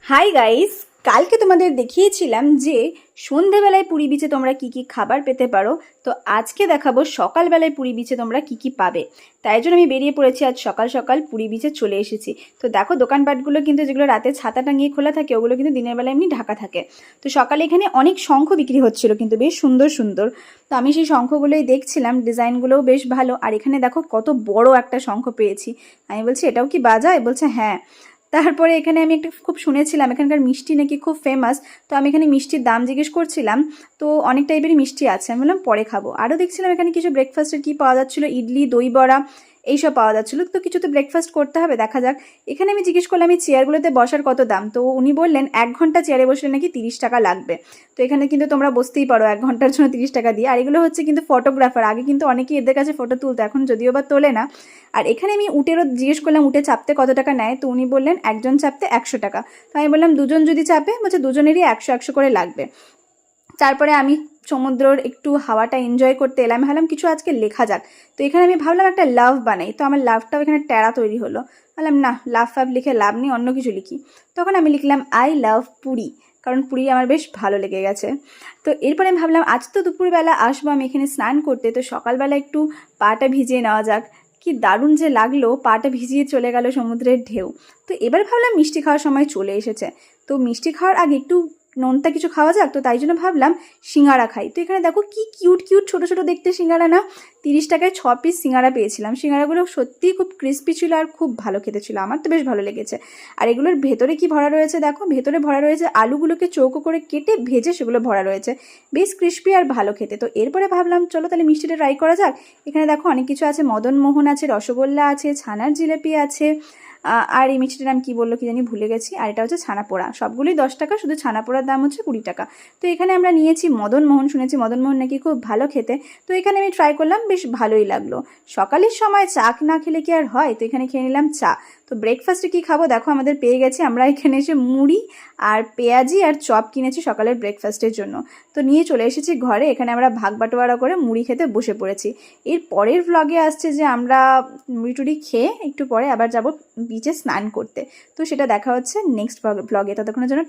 Hi guys, কালকে তোমাদের দেখিয়েছিলাম যে সন্ধেবেলায় পুরী বিচে তোমরা কি কি খাবার পেতে পারো। তো আজকে দেখাবো সকালবেলায় পুরী বিচে তোমরা কি কি পাবে। তাই জন্য আমি বেরিয়ে পড়েছি, আজ সকাল সকাল পুরী বিচে চলে এসেছি। তো দেখো দোকানপাটগুলো কিন্তু যেগুলো রাতে ছাতা টাঙিয়ে খোলা থাকে ওগুলো কিন্তু দিনের বেলা এমনি ঢাকা থাকে। তো সকালে এখানে অনেক শঙ্খ বিক্রি হচ্ছিল, কিন্তু বেশ সুন্দর সুন্দর। তো আমি সেই শঙ্খগুলোই দেখছিলাম, ডিজাইনগুলোও বেশ ভালো। আর এখানে দেখো কত বড় একটা শঙ্খ পেয়েছি। আমি বলছি এটাও কি বাজায়? বলছে হ্যাঁ। তারপরে এখানে আমি একটা খুব শুনেছিলাম এখানকার মিষ্টি নাকি খুব ফেমাস। তো আমি এখানে মিষ্টির দাম জিজ্ঞেস করছিলাম, তো অনেক টাইপেরই মিষ্টি আছে। আমি বললাম পরে খাবো। আরও দেখছিলাম এখানে কিছু ব্রেকফাস্টের কি পাওয়া যাচ্ছিলো, ইডলি, দই বড়া এইসব পাওয়া যাচ্ছিলো। তো কিছু তো ব্রেকফাস্ট করতে হবে, দেখা যাক। এখানে আমি জিজ্ঞেস করলাম এই চেয়ারগুলোতে বসার কত দাম। তো উনি বললেন 1 ঘন্টা চেয়ারে বসলে নাকি 30 টাকা লাগবে। তো এখানে কিন্তু তোমরা বসতেই পারো 1 ঘন্টার জন্য 30 টাকা দিয়ে। আর এগুলো হচ্ছে কিন্তু ফটোগ্রাফার, আগে কিন্তু অনেকেই এদের কাছে ফটো তুলতো, এখন যদিও বা তোলে না। আর এখানে আমি উটেরও জিজ্ঞেস করলাম উটে চাপতে কত টাকা নেয়। তো উনি বললেন একজন চাপতে 100 টাকা। তো আমি বললাম দুজন যদি চাপে? বলছে দুজনেরই 100 100 করে লাগবে। তারপরে আমি সমুদ্রের একটু হাওয়াটা এনজয় করতে এলাম, ভাবলাম কিছু আজকে লেখা যাক। তো এখানে আমি ভাবলাম একটা লাভ বানাই। তো আমার লাভটাও এখানে ট্যারা তৈরি হলো। ভাবলাম না, লাভ ফাভ লিখে লাভ নেই, অন্য কিছু লিখি। তখন আমি লিখলাম আই লাভ পুরী, কারণ পুরী আমার বেশ ভালো লেগে গেছে। তো এরপরে আমি ভাবলাম আজ তো দুপুরবেলা আসবো আমি এখানে স্নান করতে, তো সকালবেলা একটু পাটা ভিজিয়ে নেওয়া যাক। কি দারুণ যে লাগলো, পাটা ভিজিয়ে চলে গেল সমুদ্রের ঢেউ। তো এবার ভাবলাম মিষ্টি খাওয়ার সময় চলে এসেছে, তো মিষ্টি খাওয়ার আগে একটু নোনতা কিছু খাওয়া যাক। তো তাই জন্য ভাবলাম সিঙ্গারা খাই। তো এখানে দেখো কি কিউট কিউট ছোটো ছোটো দেখতে সিঙ্গারা না। 30 টাকায় 6 পিস সিঙ্গারা পেয়েছিলাম। সিঙ্গারাগুলো সত্যিই খুব ক্রিস্পি ছিল আর খুব ভালো খেতে ছিল, আমার তো বেশ ভালো লেগেছে। আর এগুলোর ভেতরে কি ভরা রয়েছে দেখো, ভেতরে ভরা রয়েছে আলুগুলোকে চৌকো করে কেটে ভেজে সেগুলো ভরা রয়েছে, বেশ ক্রিস্পি আর ভালো খেতে। তো এরপরে ভাবলাম চলো তাহলে মিষ্টিটা ট্রাই করা যাক। এখানে দেখো অনেক কিছু আছে, মদন মোহন আছে, রসগোল্লা আছে, ছানার জিলেপি আছে। আর এই মিষ্টিটার নাম কী বললো কি জানি, ভুলে গেছি। আর এটা হচ্ছে ছানা পোড়া, সবগুলোই 10 টাকা, শুধু ছানা পোড়ার দাম হচ্ছে 20 টাকা। তো এখানে আমরা নিয়েছি মদন মোহন, শুনেছি মদন মোহন নাকি খুব ভালো খেতে। তো এখানে আমি ট্রাই করলাম, বেশ ভালোই লাগলো। সকালের সময় চা না খেলে কি আর হয়, তো এখানে খেয়ে নিলাম চা। তো ব্রেকফাস্টে কী খাবো দেখো, আমাদের পেয়ে গেছে। আমরা এখানে এসে মুড়ি আর পেঁয়াজি আর চপ কিনেছি সকালের ব্রেকফাস্টের জন্য। তো নিয়ে চলে এসেছি ঘরে। এখানে আমরা ভাগ বাটোয়ারা করে মুড়ি খেতে বসে পড়েছি। এর পরের ভ্লগে আসছে যে আমরা মুড়ি টুড়ি খেয়ে একটু পরে আবার যাব বিচে স্নান করতে। তো সেটা দেখা হচ্ছে নেক্সট ভ্লগে। ততক্ষণের জন্য